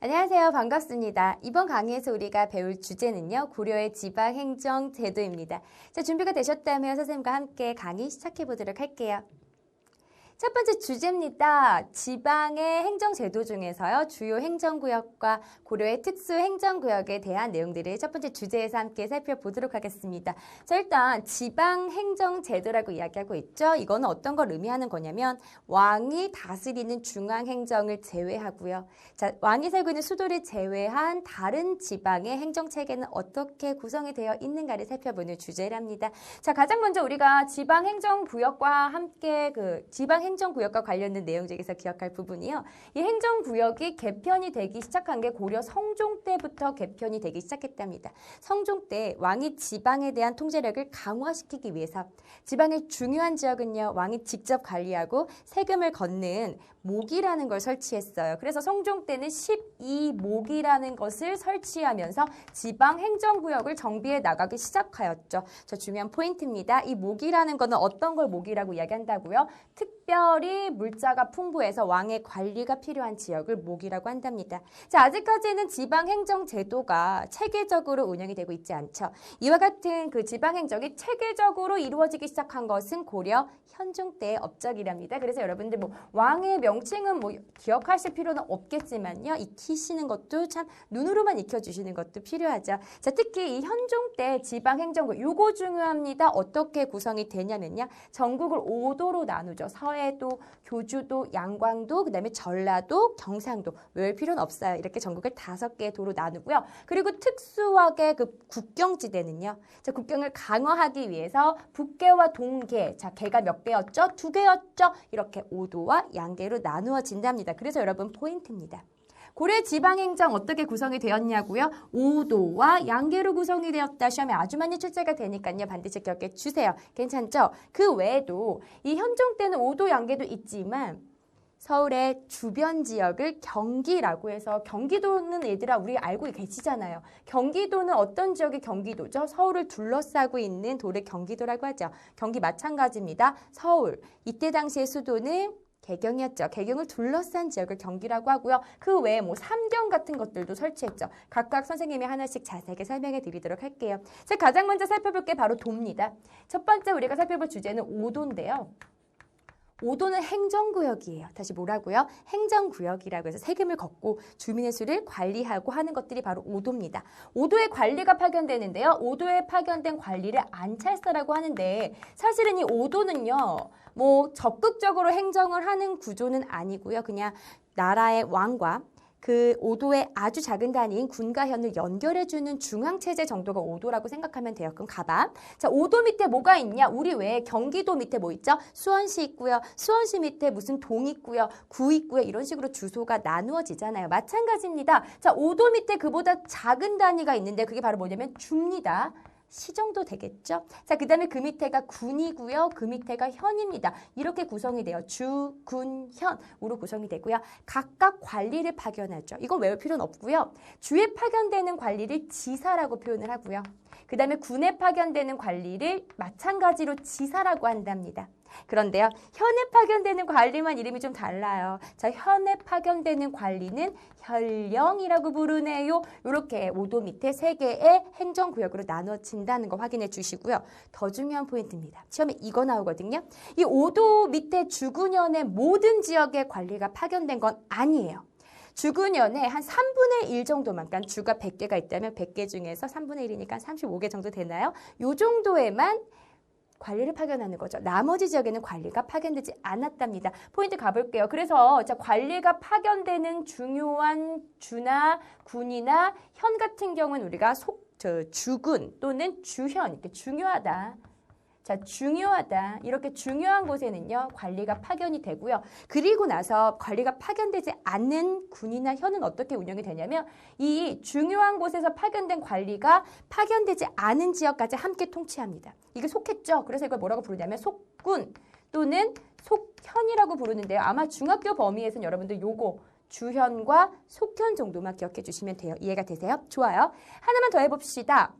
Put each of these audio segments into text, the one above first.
안녕하세요. 반갑습니다. 이번 강의에서 우리가 배울 주제는요. 고려의 지방행정제도입니다. 자, 준비가 되셨다면 선생님과 함께 강의 시작해 보도록 할게요. 첫 번째 주제입니다. 지방의 행정제도 중에서요. 주요 행정구역과 고려의 특수행정구역에 대한 내용들을 첫 번째 주제에서 함께 살펴보도록 하겠습니다. 자, 일단 지방행정제도라고 이야기하고 있죠. 이거는 어떤 걸 의미하는 거냐면 왕이 다스리는 중앙행정을 제외하고요. 자, 왕이 살고 있는 수도를 제외한 다른 지방의 행정체계는 어떻게 구성이 되어 있는가를 살펴보는 주제랍니다. 자, 가장 먼저 우리가 지방행정구역과 함께 행정구역과 관련된 내용 중에서 기억할 부분이요. 이 행정구역이 개편이 되기 시작한 게 고려 성종 때부터 개편이 되기 시작했답니다. 성종 때 왕이 지방에 대한 통제력을 강화시키기 위해서 지방의 중요한 지역은요. 왕이 직접 관리하고 세금을 걷는 목이라는 걸 설치했어요. 그래서 성종 때는 12목이라는 것을 설치하면서 지방행정구역을 정비해 나가기 시작하였죠. 저 중요한 포인트입니다. 이 목이라는 거는 어떤 걸 목이라고 이야기한다고요? 특별히 물자가 풍부해서 왕의 관리가 필요한 지역을 목이라고 한답니다. 자, 아직까지는 지방행정제도가 체계적으로 운영이 되고 있지 않죠. 이와 같은 그 지방행정이 체계적으로 이루어지기 시작한 것은 고려 현종 때의 업적이랍니다. 그래서 여러분들 왕의 명칭은 기억하실 필요는 없겠지만요. 익히시는 것도 참 눈으로만 익혀주시는 것도 필요하죠. 자, 특히 이 현종 때 지방행정구 요거 중요합니다. 어떻게 구성이 되냐면요. 전국을 5도로 나누죠. 서해도, 교주도, 양광도, 그 다음에 전라도, 경상도. 외울 필요는 없어요. 이렇게 전국을 5개의 도로 나누고요. 그리고 특수하게 그 국경지대는요. 자, 국경을 강화하기 위해서 북계와 동계. 자, 계가 몇 개였죠? 2개였죠? 이렇게 5도와 양계로 나누어진답니다. 그래서 여러분 포인트입니다. 고려 지방행정 어떻게 구성이 되었냐고요? 5도와 양계로 구성이 되었다. 시험에 아주 많이 출제가 되니까요. 반드시 기억해 주세요. 괜찮죠? 그 외에도 이 현종 때는 5도 양계도 있지만 서울의 주변 지역을 경기라고 해서 경기도는 얘들아 우리 알고 계시잖아요. 경기도는 어떤 지역이 경기도죠? 서울을 둘러싸고 있는 도를 경기도라고 하죠. 경기 마찬가지입니다. 서울. 이때 당시의 수도는 개경이었죠. 개경을 둘러싼 지역을 경기라고 하고요. 그 외에 삼경 같은 것들도 설치했죠. 각각 선생님이 하나씩 자세하게 설명해 드리도록 할게요. 자, 가장 먼저 살펴볼 게 바로 도입니다. 첫 번째 우리가 살펴볼 주제는 5도인데요. 5도는 행정구역이에요. 다시 뭐라고요? 행정구역이라고 해서 세금을 걷고 주민의 수를 관리하고 하는 것들이 바로 5도입니다. 5도의 관리가 파견되는데요. 5도에 파견된 관리를 안찰사라고 하는데 사실은 이 5도는요. 적극적으로 행정을 하는 구조는 아니고요. 그냥 나라의 왕과 그 5도의 아주 작은 단위인 군과 현을 연결해주는 중앙체제 정도가 5도라고 생각하면 돼요. 그럼 가봐. 자, 5도 밑에 뭐가 있냐? 우리 외에 경기도 밑에 뭐 있죠? 수원시 있고요. 수원시 밑에 무슨 동 있고요. 구 있고요. 이런 식으로 주소가 나누어지잖아요. 마찬가지입니다. 자, 5도 밑에 그보다 작은 단위가 있는데 그게 바로 뭐냐면 주입니다. 시 정도 되겠죠? 자, 그 다음에 그 밑에가 군이고요. 그 밑에가 현입니다. 이렇게 구성이 돼요. 주, 군, 현으로 구성이 되고요. 각각 관리를 파견하죠. 이건 외울 필요는 없고요. 주에 파견되는 관리를 지사라고 표현을 하고요. 그 다음에 군에 파견되는 관리를 마찬가지로 지사라고 한답니다. 그런데요, 현에 파견되는 관리만 이름이 좀 달라요. 자, 현에 파견되는 관리는 현령이라고 부르네요. 이렇게 5도 밑에 3개의 행정구역으로 나눠진다는 거 확인해 주시고요. 더 중요한 포인트입니다. 시험에 이거 나오거든요. 이 5도 밑에 주군현의 모든 지역의 관리가 파견된 건 아니에요. 주군현의 한 3분의 1 정도만, 그러니까 주가 100개가 있다면 100개 중에서 3분의 1이니까 35개 정도 되나요? 요 정도에만 관리를 파견하는 거죠. 나머지 지역에는 관리가 파견되지 않았답니다. 포인트 가볼게요. 그래서 자, 관리가 파견되는 중요한 주나 군이나 현 같은 경우는 우리가 주군 또는 주현 이렇게 중요하다. 자, 중요하다. 이렇게 중요한 곳에는요, 관리가 파견이 되고요. 그리고 나서 관리가 파견되지 않는 군이나 현은 어떻게 운영이 되냐면 이 중요한 곳에서 파견된 관리가 파견되지 않은 지역까지 함께 통치합니다. 이게 속했죠? 그래서 이걸 뭐라고 부르냐면 속군 또는 속현이라고 부르는데요. 아마 중학교 범위에서는 여러분들 요거 주현과 속현 정도만 기억해 주시면 돼요. 이해가 되세요? 좋아요. 하나만 더 해봅시다.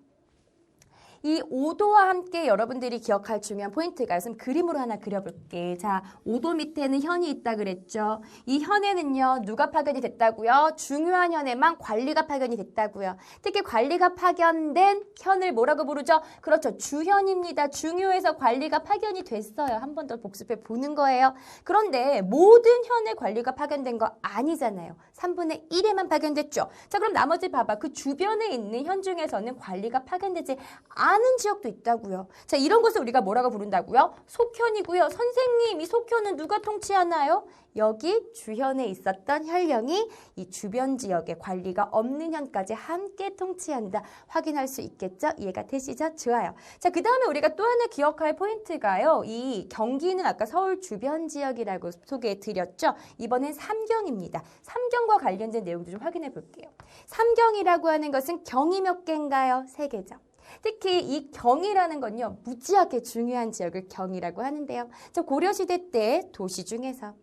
이 5도와 함께 여러분들이 기억할 중요한 포인트가 있으면 그림으로 하나 그려볼게. 자, 5도 밑에는 현이 있다 그랬죠. 이 현에는요, 누가 파견이 됐다고요? 중요한 현에만 관리가 파견이 됐다고요. 특히 관리가 파견된 현을 뭐라고 부르죠? 그렇죠. 주현입니다. 중요해서 관리가 파견이 됐어요. 한 번 더 복습해 보는 거예요. 그런데 모든 현에 관리가 파견된 거 아니잖아요. 3분의 1에만 파견됐죠. 자, 그럼 나머지 봐봐. 그 주변에 있는 현 중에서는 관리가 파견되지 않은 지역도 있다고요. 자, 이런 것을 우리가 뭐라고 부른다고요? 속현이고요. 선생님, 이 속현은 누가 통치하나요? 여기 주현에 있었던 혈령이 이 주변 지역에 관리가 없는 현까지 함께 통치한다. 확인할 수 있겠죠? 이해가 되시죠? 좋아요. 자, 그 다음에 우리가 또 하나 기억할 포인트가요. 이 경기는 아까 서울 주변 지역이라고 소개해 드렸죠? 이번엔 삼경입니다. 삼경과 관련된 내용도 좀 확인해 볼게요. 삼경이라고 하는 것은 경이 몇 개인가요? 3개죠. 특히 이 경이라는 건요. 무지하게 중요한 지역을 경이라고 하는데요. 저 고려시대 때 도시 중에서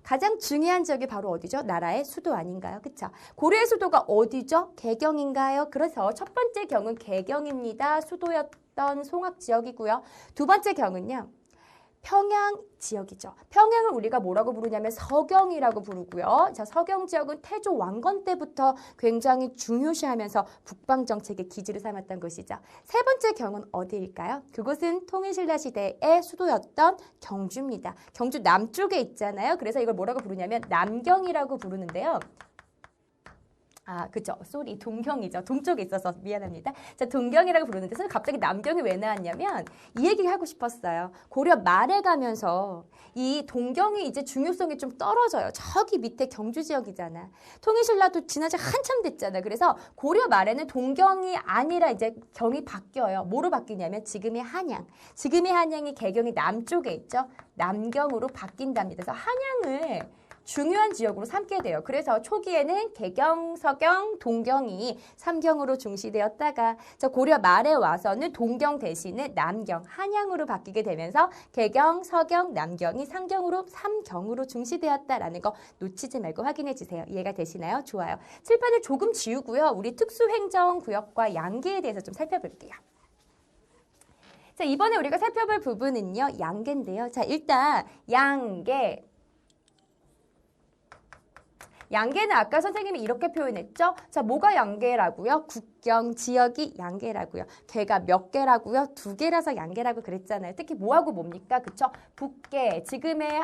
가장 중요한 지역이 바로 어디죠? 나라의 수도 아닌가요? 그쵸? 고려의 수도가 어디죠? 개경인가요? 그래서 첫 번째 경은 개경입니다. 수도였던 송악 지역이고요. 두 번째 경은요. 평양 지역이죠. 평양을 우리가 뭐라고 부르냐면 서경이라고 부르고요. 자, 서경 지역은 태조 왕건 때부터 굉장히 중요시하면서 북방 정책의 기지를 삼았던 곳이죠. 세 번째 경은 어디일까요? 그곳은 통일신라 시대의 수도였던 경주입니다. 경주 남쪽에 있잖아요. 그래서 이걸 뭐라고 부르냐면 남경이라고 부르는데요. 아, 그죠. 쏘리. 동경이죠. 동쪽에 있어서 미안합니다. 자, 동경이라고 부르는데 선생님 갑자기 남경이 왜 나왔냐면 이 얘기 하고 싶었어요. 고려 말에 가면서 이 동경이 이제 중요성이 좀 떨어져요. 저기 밑에 경주 지역이잖아. 통일신라도 지난 지 한참 됐잖아. 그래서 고려 말에는 동경이 아니라 이제 경이 바뀌어요. 뭐로 바뀌냐면 지금의 한양. 지금의 한양이 개경이 남쪽에 있죠. 남경으로 바뀐답니다. 그래서 한양을 중요한 지역으로 삼게 돼요. 그래서 초기에는 개경, 서경, 동경이 삼경으로 중시되었다가 고려 말에 와서는 동경 대신에 남경, 한양으로 바뀌게 되면서 개경, 서경, 남경이 상경으로 삼경으로 중시되었다라는 거 놓치지 말고 확인해 주세요. 이해가 되시나요? 좋아요. 칠판을 조금 지우고요. 우리 특수행정구역과 양계에 대해서 좀 살펴볼게요. 자, 이번에 우리가 살펴볼 부분은요. 양계인데요. 자, 일단 양계. 양계는 아까 선생님이 이렇게 표현했죠? 자, 뭐가 양계라고요? 국경 지역이 양계라고요. 개가 몇 개라고요? 2개라서 양계라고 그랬잖아요. 특히 뭐하고 뭡니까? 그쵸? 북계, 지금의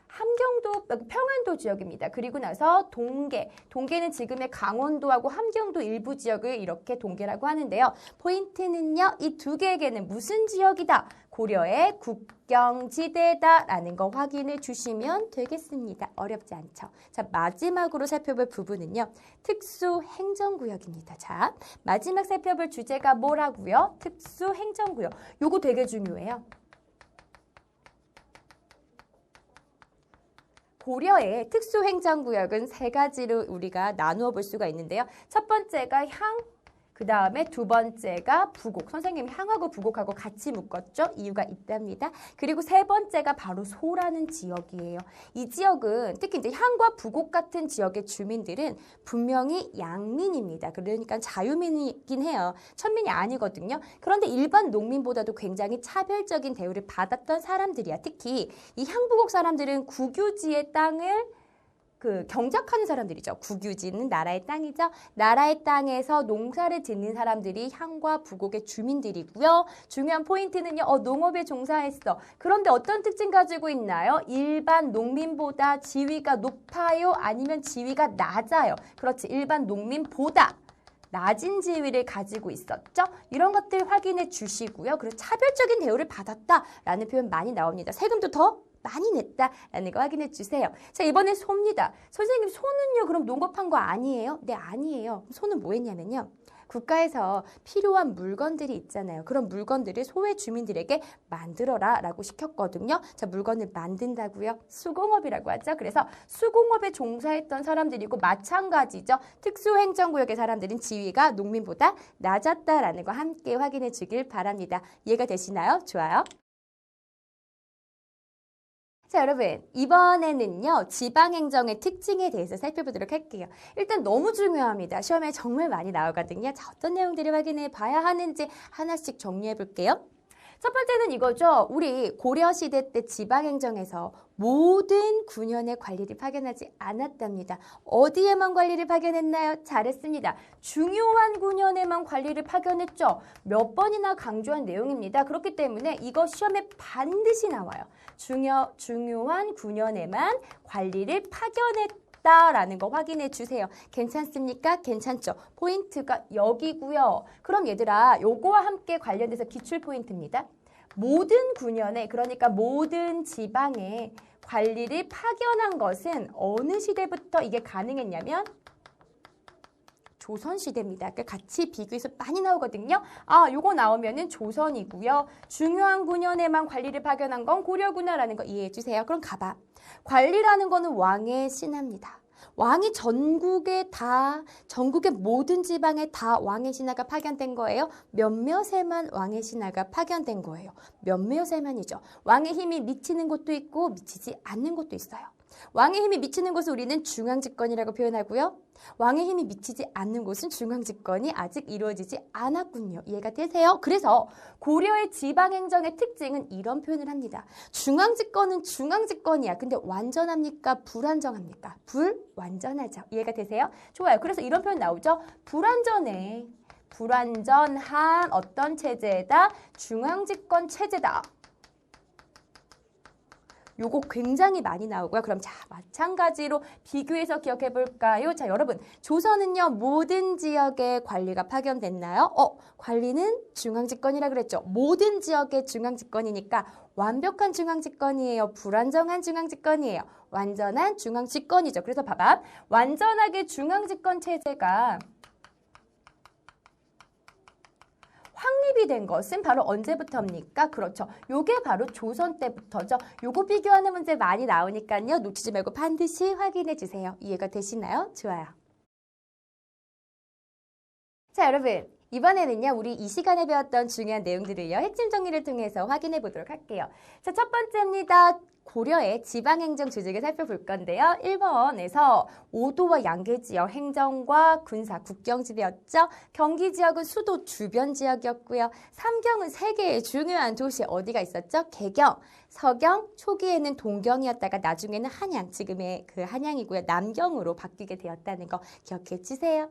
함경도, 평안도 지역입니다. 그리고 나서 동계. 동계는 지금의 강원도하고 함경도 일부 지역을 이렇게 동계라고 하는데요. 포인트는요. 이 2개의 개는 무슨 지역이다? 고려의 국경지대다라는 거 확인해 주시면 되겠습니다. 어렵지 않죠? 자, 마지막으로 살펴볼 부분은요. 특수행정구역입니다. 자, 마지막 살펴볼 주제가 뭐라고요? 특수행정구역. 요거 되게 중요해요. 고려의 특수행정구역은 3가지로 우리가 나누어 볼 수가 있는데요. 첫 번째가 향, 그 다음에 두 번째가 부곡. 선생님이 향하고 부곡하고 같이 묶었죠? 이유가 있답니다. 그리고 세 번째가 바로 소라는 지역이에요. 이 지역은 특히 이제 향과 부곡 같은 지역의 주민들은 분명히 양민입니다. 그러니까 자유민이긴 해요. 천민이 아니거든요. 그런데 일반 농민보다도 굉장히 차별적인 대우를 받았던 사람들이야. 특히 이 향부곡 사람들은 국유지의 땅을 경작하는 사람들이죠. 국유지는 나라의 땅이죠. 나라의 땅에서 농사를 짓는 사람들이 향과 부곡의 주민들이고요. 중요한 포인트는요. 농업에 종사했어. 그런데 어떤 특징 가지고 있나요? 일반 농민보다 지위가 높아요? 아니면 지위가 낮아요? 그렇지. 일반 농민보다 낮은 지위를 가지고 있었죠. 이런 것들 확인해 주시고요. 그리고 차별적인 대우를 받았다라는 표현 많이 나옵니다. 세금도 더 많이 냈다라는 거 확인해 주세요. 자, 이번에 소입니다. 선생님, 소는요, 그럼 농업한 거 아니에요? 네, 아니에요. 소는 뭐 했냐면요. 국가에서 필요한 물건들이 있잖아요. 그런 물건들을 소의 주민들에게 만들어라 라고 시켰거든요. 자, 물건을 만든다고요? 수공업이라고 하죠. 그래서 수공업에 종사했던 사람들이고 마찬가지죠. 특수행정구역의 사람들은 지위가 농민보다 낮았다라는 거 함께 확인해 주길 바랍니다. 이해가 되시나요? 좋아요. 자, 여러분, 이번에는요, 지방행정의 특징에 대해서 살펴보도록 할게요. 일단 너무 중요합니다. 시험에 정말 많이 나오거든요. 자, 어떤 내용들을 확인해 봐야 하는지 하나씩 정리해 볼게요. 첫 번째는 이거죠. 우리 고려시대 때 지방행정에서 모든 군현의 관리를 파견하지 않았답니다. 어디에만 관리를 파견했나요? 잘했습니다. 중요한 군현에만 관리를 파견했죠. 몇 번이나 강조한 내용입니다. 그렇기 때문에 이거 시험에 반드시 나와요. 중요한 군현에만 관리를 파견했다라는 거 확인해 주세요. 괜찮습니까? 괜찮죠? 포인트가 여기고요. 그럼 얘들아, 요거와 함께 관련돼서 기출 포인트입니다. 모든 군현에, 그러니까 모든 지방에 관리를 파견한 것은 어느 시대부터 이게 가능했냐면 조선시대입니다. 그러니까 같이 비교해서 많이 나오거든요. 아, 요거 나오면은 조선이고요. 중요한 군현에만 관리를 파견한 건 고려구나라는 거 이해해 주세요. 그럼 가봐. 관리라는 거는 왕의 신하입니다. 왕이 전국의 모든 지방에 다 왕의 신하가 파견된 거예요. 몇몇에만 왕의 신하가 파견된 거예요. 몇몇에만이죠. 왕의 힘이 미치는 곳도 있고 미치지 않는 곳도 있어요. 왕의 힘이 미치는 곳을 우리는 중앙집권이라고 표현하고요. 왕의 힘이 미치지 않는 곳은 중앙집권이 아직 이루어지지 않았군요. 이해가 되세요? 그래서 고려의 지방행정의 특징은 이런 표현을 합니다. 중앙집권은 중앙집권이야. 근데 완전합니까? 불완전합니까? 불완전하죠. 이해가 되세요? 좋아요. 그래서 이런 표현 나오죠. 불완전해. 불완전한 어떤 체제다? 중앙집권 체제다. 요거 굉장히 많이 나오고요. 그럼 자, 마찬가지로 비교해서 기억해 볼까요? 자, 여러분, 조선은요, 모든 지역에 관리가 파견됐나요? 관리는 중앙집권이라 그랬죠. 모든 지역의 중앙집권이니까 완벽한 중앙집권이에요. 불완전한 중앙집권이에요. 완전한 중앙집권이죠. 그래서 봐봐. 완전하게 중앙집권 체제가 확립이 된 것은 바로 언제부터입니까? 그렇죠. 요게 바로 조선 때부터죠. 요거 비교하는 문제 많이 나오니까요. 놓치지 말고 반드시 확인해 주세요. 이해가 되시나요? 좋아요. 자, 여러분. 이번에는요, 우리 이 시간에 배웠던 중요한 내용들을요, 핵심 정리를 통해서 확인해 보도록 할게요. 자, 첫 번째입니다. 고려의 지방행정 조직을 살펴볼 건데요. 1번에서 오도와 양계지역 행정과 군사, 국경지배였죠. 경기지역은 수도 주변 지역이었고요. 삼경은 세 개의 중요한 도시 어디가 있었죠? 개경, 서경, 초기에는 동경이었다가 나중에는 한양, 지금의 그 한양이고요. 남경으로 바뀌게 되었다는 거 기억해 주세요.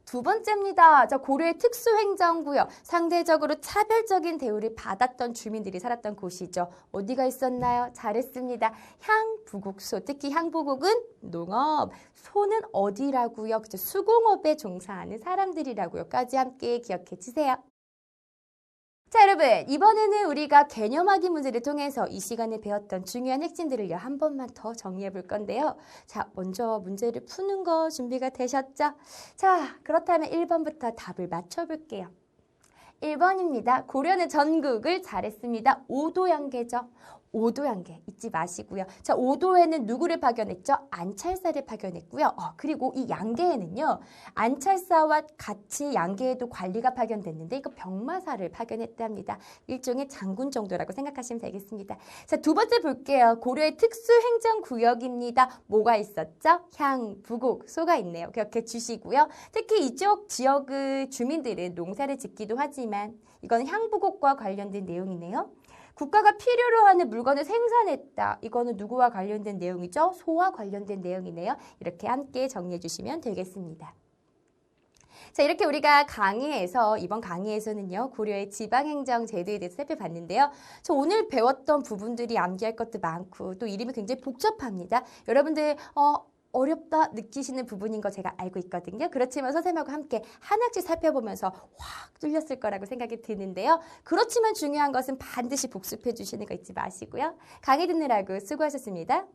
두 번째입니다. 자, 고려의 특수행정구역, 상대적으로 차별적인 대우를 받았던 주민들이 살았던 곳이죠. 어디가 있었나요? 잘했습니다. 향부곡소, 특히 향부곡은 농업, 소는 어디라고요? 그죠? 수공업에 종사하는 사람들이라고요까지 함께 기억해 주세요. 자, 여러분, 이번에는 우리가 개념확인 문제를 통해서 이 시간에 배웠던 중요한 핵심들을요, 한 번만 더 정리해 볼 건데요. 자, 먼저 문제를 푸는 거 준비가 되셨죠? 자, 그렇다면 1번부터 답을 맞춰볼게요. 1번입니다. 고려는 전국을 잘했습니다. 오도양계죠. 오도양계 잊지 마시고요. 자, 오도에는 누구를 파견했죠? 안찰사를 파견했고요. 그리고 이 양계에는요, 안찰사와 같이 양계에도 관리가 파견됐는데 이거 병마사를 파견했답니다. 일종의 장군 정도라고 생각하시면 되겠습니다. 자, 두 번째 볼게요. 고려의 특수행정구역입니다. 뭐가 있었죠? 향, 부곡, 소가 있네요. 기억해 주시고요. 특히 이쪽 지역의 주민들은 농사를 짓기도 하지만 이건 향부곡과 관련된 내용이네요. 국가가 필요로 하는 물건을 생산했다. 이거는 누구와 관련된 내용이죠? 소와 관련된 내용이네요. 이렇게 함께 정리해 주시면 되겠습니다. 자, 이렇게 우리가 이번 강의에서는요, 고려의 지방행정 제도에 대해서 살펴봤는데요. 저 오늘 배웠던 부분들이 암기할 것도 많고 또 이름이 굉장히 복잡합니다. 여러분들 어렵다 느끼시는 부분인 거 제가 알고 있거든요. 그렇지만 선생님하고 함께 하나씩 살펴보면서 확 뚫렸을 거라고 생각이 드는데요. 그렇지만 중요한 것은 반드시 복습해 주시는 거 잊지 마시고요. 강의 듣느라고 수고하셨습니다.